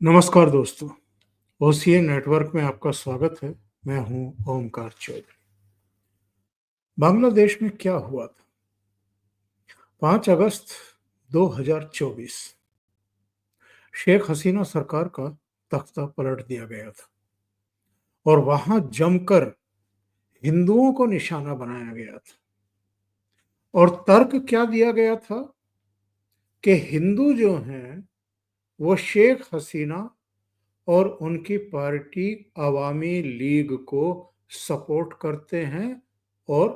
नमस्कार दोस्तों, OCA network में आपका स्वागत है। मैं हूं ओमकार चौधरी। बांग्लादेश में क्या हुआ था? 5 अगस्त 2024 शेख हसीना सरकार का तख्ता पलट दिया गया था और वहां जमकर हिंदुओं को निशाना बनाया गया था। और तर्क क्या दिया गया था कि हिंदू जो हैं वो शेख हसीना और उनकी पार्टी अवामी लीग को सपोर्ट करते हैं और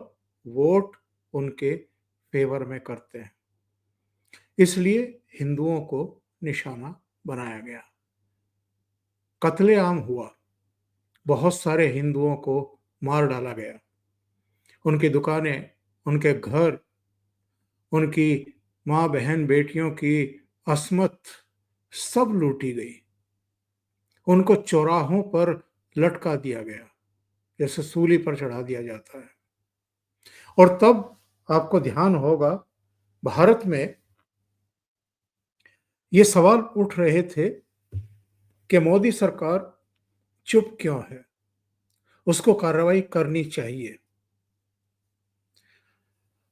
वोट उनके फेवर में करते हैं, इसलिए हिंदुओं को निशाना बनाया गया। कत्लेआम हुआ, बहुत सारे हिंदुओं को मार डाला गया, उनकी दुकानें, उनके घर, उनकी माँ बहन बेटियों की अस्मत सब लूटी गई। उनको चौराहों पर लटका दिया गया, जैसे सूली पर चढ़ा दिया जाता है। और तब आपको ध्यान होगा, भारत में ये सवाल उठ रहे थे कि मोदी सरकार चुप क्यों है, उसको कार्रवाई करनी चाहिए।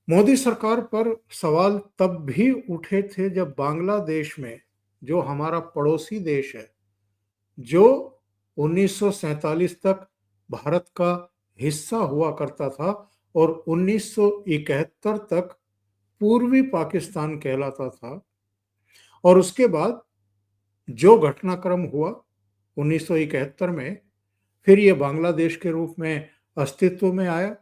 मोदी सरकार पर सवाल तब भी उठे थे जब बांग्लादेश में, जो हमारा पड़ोसी देश है, जो 1947 तक भारत का हिस्सा हुआ करता था और 1971 तक पूर्वी पाकिस्तान कहलाता था, और उसके बाद जो घटनाक्रम हुआ 1971 में, फिर ये बांग्लादेश के रूप में अस्तित्व में आया।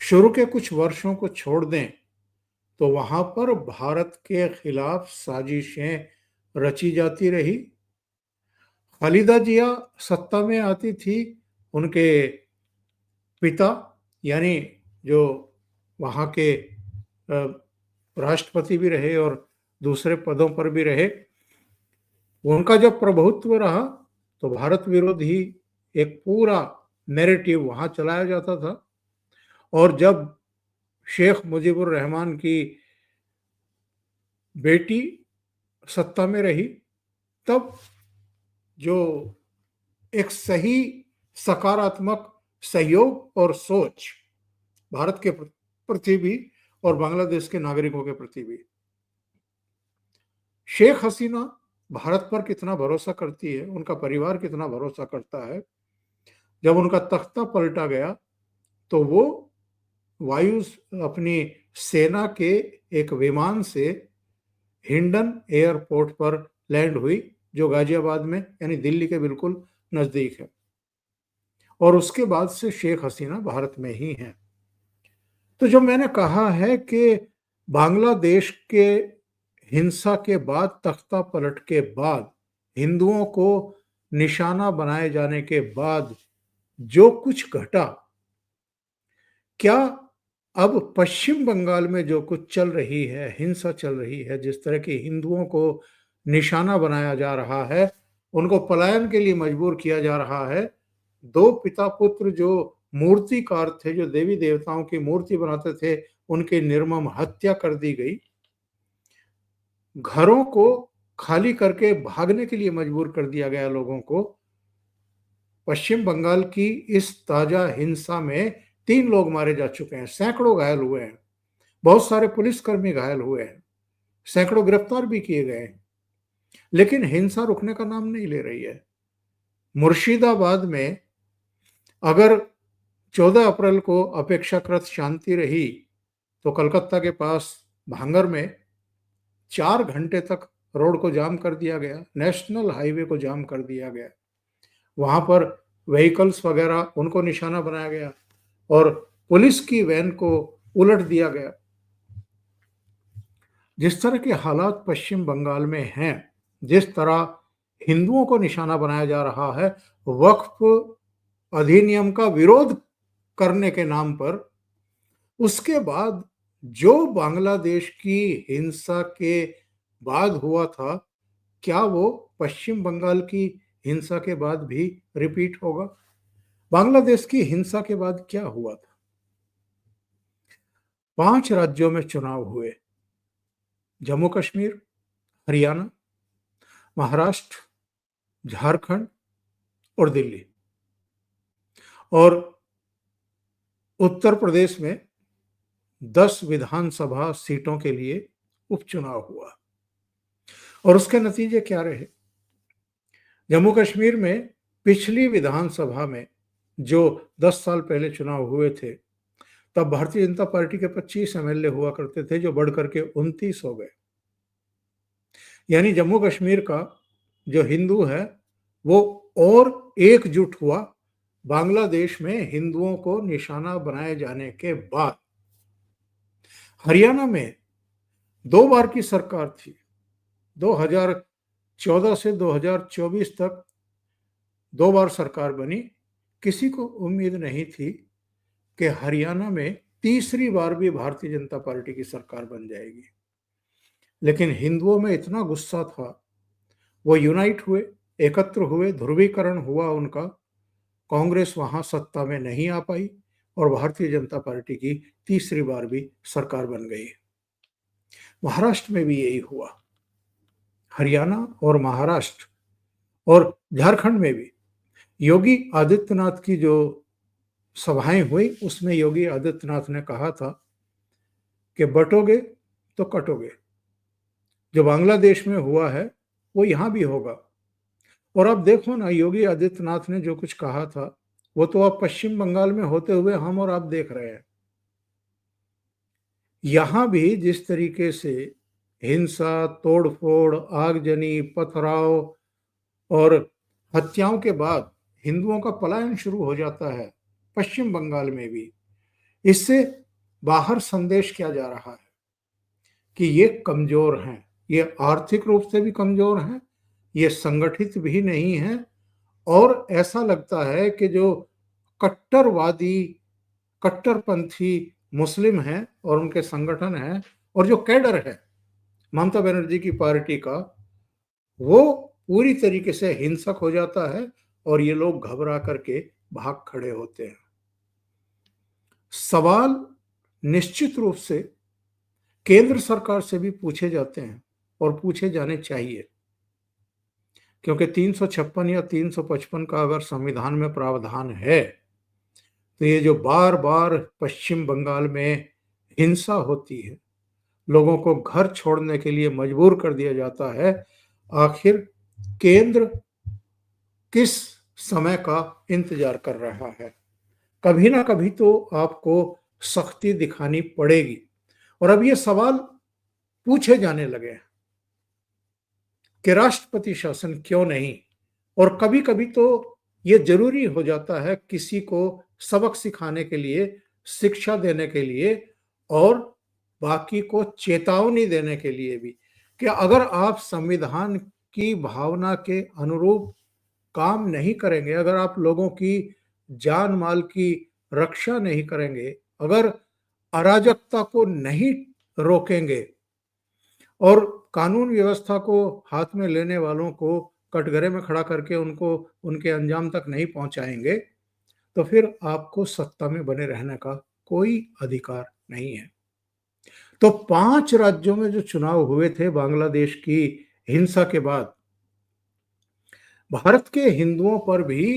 शुरू के कुछ वर्षों को छोड़ दें तो वहां पर भारत के खिलाफ साजिशें रची जाती रही। खालिदा जिया सत्ता में आती थी, उनके पिता यानी जो वहां के राष्ट्रपति भी रहे और दूसरे पदों पर भी रहे, उनका जब प्रभुत्व रहा तो भारत विरोधी एक पूरा नैरेटिव वहां चलाया जाता था। और जब शेख मुजीबुर रहमान की बेटी सत्ता में रही, तब जो एक सही सकारात्मक सहयोग और सोच भारत के प्रति भी और बांग्लादेश के नागरिकों के प्रति भी। शेख हसीना भारत पर कितना भरोसा करती है, उनका परिवार कितना भरोसा करता है, जब उनका तख्ता पलटा गया तो वो वायु अपनी सेना के एक विमान से हिंडन एयरपोर्ट पर लैंड हुई, जो गाजियाबाद में यानी दिल्ली के बिल्कुल नजदीक है। और उसके बाद से शेख हसीना भारत में ही हैं। तो जो मैंने कहा है कि बांग्लादेश के हिंसा के बाद, तख्ता पलट के बाद, हिंदुओं को निशाना बनाए जाने के बाद जो कुछ घटा, क्या अब पश्चिम बंगाल में जो कुछ चल रही है, हिंसा चल रही है, जिस तरह के हिंदुओं को निशाना बनाया जा रहा है, उनको पलायन के लिए मजबूर किया जा रहा है, दो पिता पुत्र जो मूर्तिकार थे, जो देवी देवताओं की मूर्ति बनाते थे, उनकी निर्मम हत्या कर दी गई, घरों को खाली करके भागने के लिए मजबूर कर दिया गया लोगों को। पश्चिम बंगाल की इस ताजा हिंसा में 3 लोग मारे जा चुके हैं, सैकड़ों घायल हुए हैं, बहुत सारे पुलिसकर्मी घायल हुए हैं, सैकड़ों गिरफ्तार भी किए गए हैं, लेकिन हिंसा रुकने का नाम नहीं ले रही है। मुर्शिदाबाद में अगर 14 अप्रैल को अपेक्षाकृत शांति रही, तो कलकत्ता के पास भांगर में 4 घंटे तक रोड को जाम कर दिया गया, नेशनल हाईवे को जाम कर दिया गया। वहां पर व्हीकल्स वगैरह उनको निशाना बनाया गया और पुलिस की वैन को उलट दिया गया। जिस तरह के हालात पश्चिम बंगाल में हैं, जिस तरह हिंदुओं को निशाना बनाया जा रहा है, वक्फ अधिनियम का विरोध करने के नाम पर, उसके बाद जो बांग्लादेश की हिंसा के बाद हुआ था, क्या वो पश्चिम बंगाल की हिंसा के बाद भी रिपीट होगा? बांग्लादेश की हिंसा के बाद क्या हुआ था? 5 राज्यों में चुनाव हुए, जम्मू कश्मीर, हरियाणा, महाराष्ट्र, झारखंड और दिल्ली। और उत्तर प्रदेश में 10 विधानसभा सीटों के लिए उपचुनाव हुआ। और उसके नतीजे क्या रहे? जम्मू कश्मीर में पिछली विधानसभा में जो 10 साल पहले चुनाव हुए थे, तब भारतीय जनता पार्टी के 25 एमएलए हुआ करते थे, जो बढ़ करके 29 हो गए। यानी जम्मू कश्मीर का जो हिंदू है वो और एकजुट हुआ बांग्लादेश में हिंदुओं को निशाना बनाए जाने के बाद। हरियाणा में 2 बार की सरकार थी, 2014 से 2024 तक 2 बार सरकार बनी। किसी को उम्मीद नहीं थी कि हरियाणा में तीसरी बार भी भारतीय जनता पार्टी की सरकार बन जाएगी। लेकिन हिंदुओं में इतना गुस्सा था, वो यूनाइट हुए, एकत्र हुए, ध्रुवीकरण हुआ उनका। कांग्रेस वहां सत्ता में नहीं आ पाई और भारतीय जनता पार्टी की तीसरी बार भी सरकार बन गई। महाराष्ट्र में भी यही हुआ। हरियाणा और महाराष्ट्र और झारखंड में भी योगी आदित्यनाथ की जो सभाएं हुई, उसमें योगी आदित्यनाथ ने कहा था कि बटोगे तो कटोगे। जो बांग्लादेश में हुआ है वो यहां भी होगा। और अब देखो ना, योगी आदित्यनाथ ने जो कुछ कहा था वो तो अब पश्चिम बंगाल में होते हुए हम और आप देख रहे हैं। यहां भी जिस तरीके से हिंसा, तोड़फोड़, आगजनी, पथराव और हत्याओं के बाद हिंदुओं का पलायन शुरू हो जाता है, पश्चिम बंगाल में भी, इससे बाहर संदेश क्या जा रहा है कि ये कमजोर हैं, ये आर्थिक रूप से भी कमजोर हैं, ये संगठित भी नहीं हैं। और ऐसा लगता है कि जो कट्टरवादी, कट्टरपंथी मुस्लिम हैं और उनके संगठन हैं और जो कैडर है ममता बनर्जी की पार्टी का, वो पूरी तरीके से हिंसक हो जाता है और ये लोग घबरा करके भाग खड़े होते हैं। सवाल निश्चित रूप से केंद्र सरकार से भी पूछे जाते हैं और पूछे जाने चाहिए, क्योंकि 356 या 355 का अगर संविधान में प्रावधान है तो ये जो बार बार पश्चिम बंगाल में हिंसा होती है, लोगों को घर छोड़ने के लिए मजबूर कर दिया जाता है, आखिर केंद्र किस समय का इंतजार कर रहा है? कभी ना कभी तो आपको सख्ती दिखानी पड़ेगी। और अब ये सवाल पूछे जाने लगे हैं कि राष्ट्रपति शासन क्यों नहीं। और कभी कभी तो ये जरूरी हो जाता है किसी को सबक सिखाने के लिए, शिक्षा देने के लिए और बाकी को चेतावनी देने के लिए भी, कि अगर आप संविधान की भावना के अनुरूप काम नहीं करेंगे, अगर आप लोगों की जान माल की रक्षा नहीं करेंगे, अगर अराजकता को नहीं रोकेंगे और कानून व्यवस्था को हाथ में लेने वालों को कटघरे में खड़ा करके उनको उनके अंजाम तक नहीं पहुंचाएंगे, तो फिर आपको सत्ता में बने रहने का कोई अधिकार नहीं है। तो 5 राज्यों में जो चुनाव हुए थे बांग्लादेश की हिंसा के बाद, भारत के हिंदुओं पर भी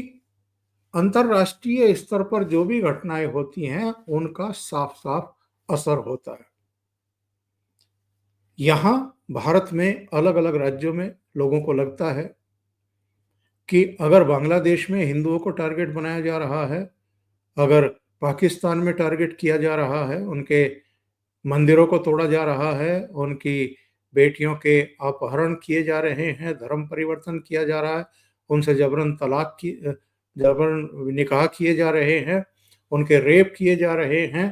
अंतरराष्ट्रीय स्तर पर जो भी घटनाएं होती हैं उनका साफ साफ असर होता है। यहां भारत में अलग अलग राज्यों में लोगों को लगता है कि अगर बांग्लादेश में हिंदुओं को टारगेट बनाया जा रहा है, अगर पाकिस्तान में टारगेट किया जा रहा है, उनके मंदिरों को तोड़ा जा रहा है, उनकी बेटियों के अपहरण किए जा रहे हैं, धर्म परिवर्तन किया जा रहा है, उनसे जबरन निकाह किए जा रहे हैं, उनके रेप किए जा रहे हैं,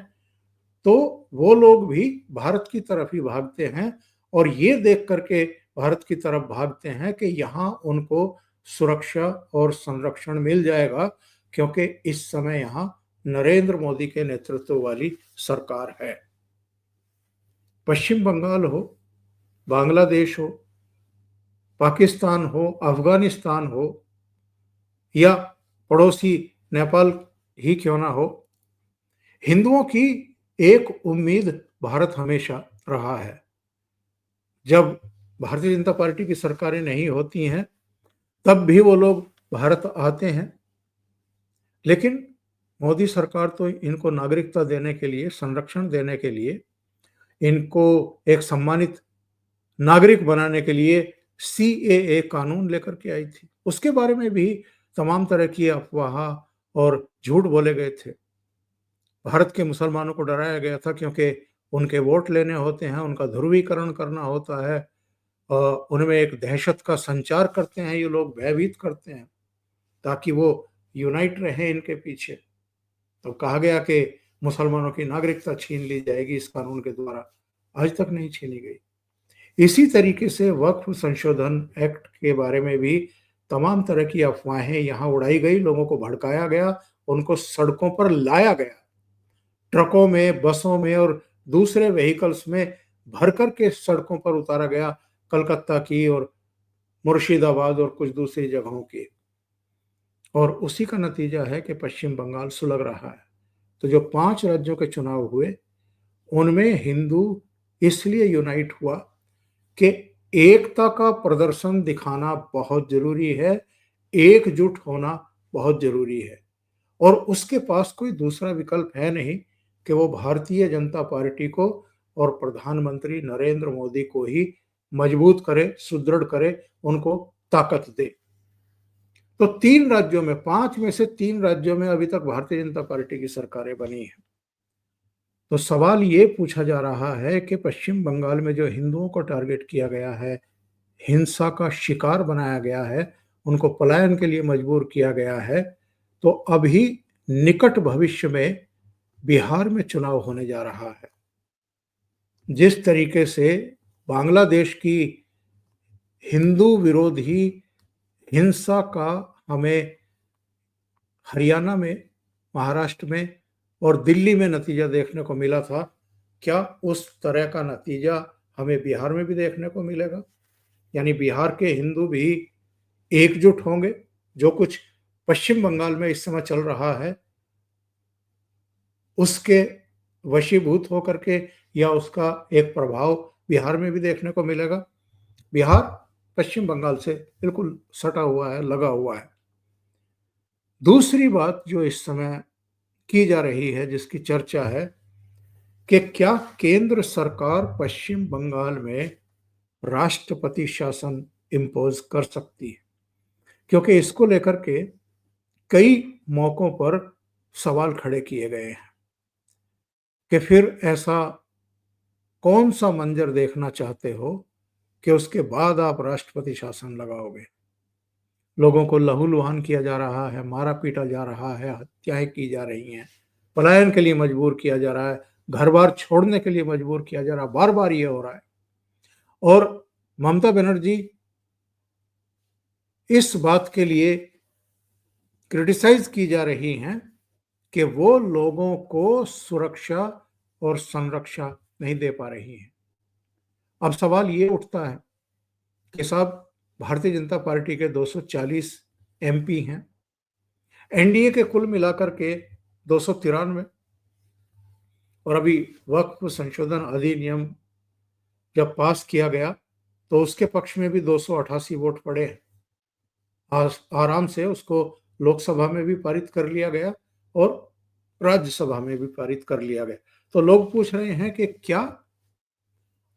तो वो लोग भी भारत की तरफ ही भागते हैं। और ये देख करके भारत की तरफ भागते हैं कि यहाँ उनको सुरक्षा और संरक्षण मिल जाएगा, क्योंकि इस समय यहाँ नरेंद्र मोदी के नेतृत्व वाली सरकार है। पश्चिम बंगाल हो, बांग्लादेश हो, पाकिस्तान हो, अफगानिस्तान हो या पड़ोसी नेपाल ही क्यों ना हो, हिंदुओं की एक उम्मीद भारत हमेशा रहा है। जब भारतीय जनता पार्टी की सरकारें नहीं होती हैं तब भी वो लोग भारत आते हैं। लेकिन मोदी सरकार तो इनको नागरिकता देने के लिए, संरक्षण देने के लिए, इनको एक सम्मानित नागरिक बनाने के लिए सीएए कानून लेकर के आई थी। उसके बारे में भी तमाम तरह की अफवाह और झूठ बोले गए थे। भारत के मुसलमानों को डराया गया था क्योंकि उनके वोट लेने होते हैं, उनका ध्रुवीकरण करना होता है। उनमें एक दहशत का संचार करते हैं ये लोग, भयभीत करते हैं ताकि वो यूनाइट रहें इनके पीछे। तो कहा गया कि मुसलमानों की नागरिकता छीन ली जाएगी इस कानून के द्वारा। आज तक नहीं छीनी गई। इसी तरीके से वक्फ संशोधन एक्ट के बारे में भी तमाम तरह की अफवाहें यहाँ उड़ाई गई, लोगों को भड़काया गया, उनको सड़कों पर लाया गया। ट्रकों में, बसों में और दूसरे व्हीकल्स में भर कर के सड़कों पर उतारा गया, कलकत्ता की और मुर्शिदाबाद और कुछ दूसरी जगहों की। और उसी का नतीजा है कि पश्चिम बंगाल सुलग रहा है। तो जो 5 राज्यों के चुनाव हुए, उनमें हिंदू इसलिए यूनाइट हुआ कि एकता का प्रदर्शन दिखाना बहुत ज़रूरी है, एकजुट होना बहुत ज़रूरी है और उसके पास कोई दूसरा विकल्प है नहीं कि वो भारतीय जनता पार्टी को और प्रधानमंत्री नरेंद्र मोदी को ही मजबूत करे, सुदृढ़ करे, उनको ताकत दे। तो 3 राज्यों में, 5 में से 3 राज्यों में अभी तक भारतीय जनता पार्टी की सरकारें बनी हैं। तो सवाल ये पूछा जा रहा है कि पश्चिम बंगाल में जो हिंदुओं को टारगेट किया गया है, हिंसा का शिकार बनाया गया है, उनको पलायन के लिए मजबूर किया गया है, तो अभी निकट भविष्य में बिहार में चुनाव होने जा रहा है। जिस तरीके से बांग्लादेश की हिंदू विरोधी हिंसा का हमें हरियाणा में, महाराष्ट्र में और दिल्ली में नतीजा देखने को मिला था, क्या उस तरह का नतीजा हमें बिहार में भी देखने को मिलेगा? यानी बिहार के हिंदू भी एकजुट होंगे? जो कुछ पश्चिम बंगाल में इस समय चल रहा है, उसके वशीभूत होकर के या उसका एक प्रभाव बिहार में भी देखने को मिलेगा? बिहार पश्चिम बंगाल से बिल्कुल सटा हुआ है, लगा हुआ है। दूसरी बात जो इस समय की जा रही है, जिसकी चर्चा है कि क्या केंद्र सरकार पश्चिम बंगाल में राष्ट्रपति शासन इम्पोज कर सकती है? क्योंकि इसको लेकर के कई मौकों पर सवाल खड़े किए गए हैं कि फिर ऐसा कौन सा मंजर देखना चाहते हो कि उसके बाद आप राष्ट्रपति शासन लगाओगे? लोगों को लहूलुहान किया जा रहा है, मारा पीटा जा रहा है, हत्याएं की जा रही हैं, पलायन के लिए मजबूर किया जा रहा है, घर-बार छोड़ने के लिए मजबूर किया जा रहा है, बार-बार ये हो रहा है। और ममता बनर्जी इस बात के लिए क्रिटिसाइज की जा रही हैं कि वो लोगों को सुरक्षा और संरक्षा नहीं दे पा रही हैं। अब सवाल ये उठता है कि साहब, भारतीय जनता पार्टी के 240 एमपी हैं, एनडीए के कुल मिलाकर के 293 और अभी वक्फ संशोधन अधिनियम जब पास किया गया तो उसके पक्ष में भी 288 वोट पड़े हैं। आराम से उसको लोकसभा में भी पारित कर लिया गया और राज्यसभा में भी पारित कर लिया गया। तो लोग पूछ रहे हैं कि क्या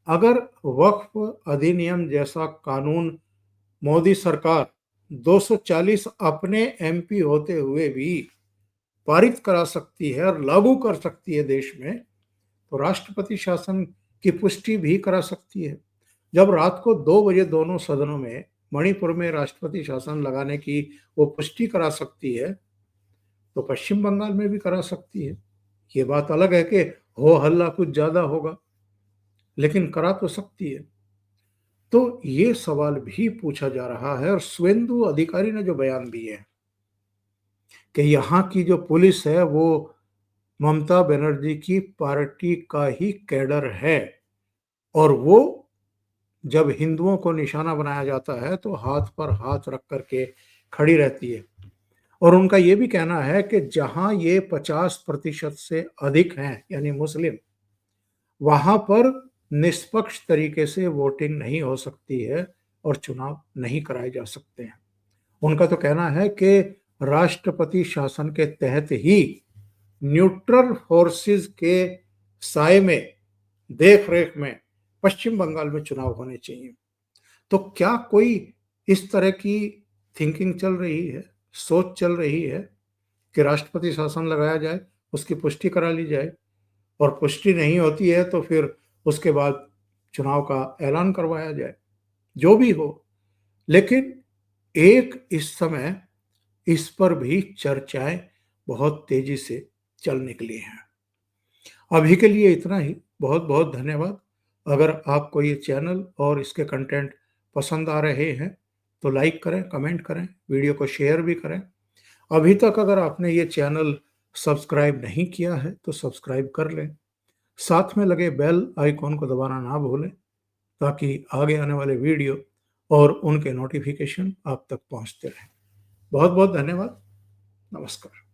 अगर वक्फ अधिनियम जैसा कानून मोदी सरकार 240 अपने एमपी होते हुए भी पारित करा सकती है और लागू कर सकती है देश में, तो राष्ट्रपति शासन की पुष्टि भी करा सकती है। जब रात को 2 बजे दोनों सदनों में मणिपुर में राष्ट्रपति शासन लगाने की वो पुष्टि करा सकती है, तो पश्चिम बंगाल में भी करा सकती है। ये बात अलग है कि हो हल्ला कुछ ज्यादा होगा, लेकिन करा तो सकती है। तो ये सवाल भी पूछा जा रहा है और शुवेंदु अधिकारी ने जो बयान दिए हैं कि यहाँ की जो पुलिस है वो ममता बनर्जी की पार्टी का ही कैडर है और वो जब हिंदुओं को निशाना बनाया जाता है तो हाथ पर हाथ रख करके खड़ी रहती है। और उनका ये भी कहना है कि जहां ये 50% से अधिक हैं यानी मुस्लिम, वहां पर निष्पक्ष तरीके से वोटिंग नहीं हो सकती है और चुनाव नहीं कराए जा सकते हैं। उनका तो कहना है कि राष्ट्रपति शासन के तहत ही न्यूट्रल फोर्सेस के साए में, देख रेख में पश्चिम बंगाल में चुनाव होने चाहिए। तो क्या कोई इस तरह की थिंकिंग चल रही है, सोच चल रही है कि राष्ट्रपति शासन लगाया जाए, उसकी पुष्टि करा ली जाए, और पुष्टि नहीं होती है तो फिर उसके बाद चुनाव का ऐलान करवाया जाए, जो भी हो। लेकिन एक इस समय इस पर भी चर्चाएं बहुत तेजी से चल निकली हैं। अभी के लिए इतना ही। बहुत बहुत धन्यवाद। अगर आपको ये चैनल और इसके कंटेंट पसंद आ रहे हैं तो लाइक करें, कमेंट करें, वीडियो को शेयर भी करें। अभी तक अगर आपने ये चैनल सब्सक्राइब नहीं किया है तो सब्सक्राइब कर लें। साथ में लगे बेल आइकॉन को दबाना ना भूलें, ताकि आगे आने वाले वीडियो और उनके नोटिफिकेशन आप तक पहुंचते रहें। बहुत बहुत धन्यवाद। नमस्कार।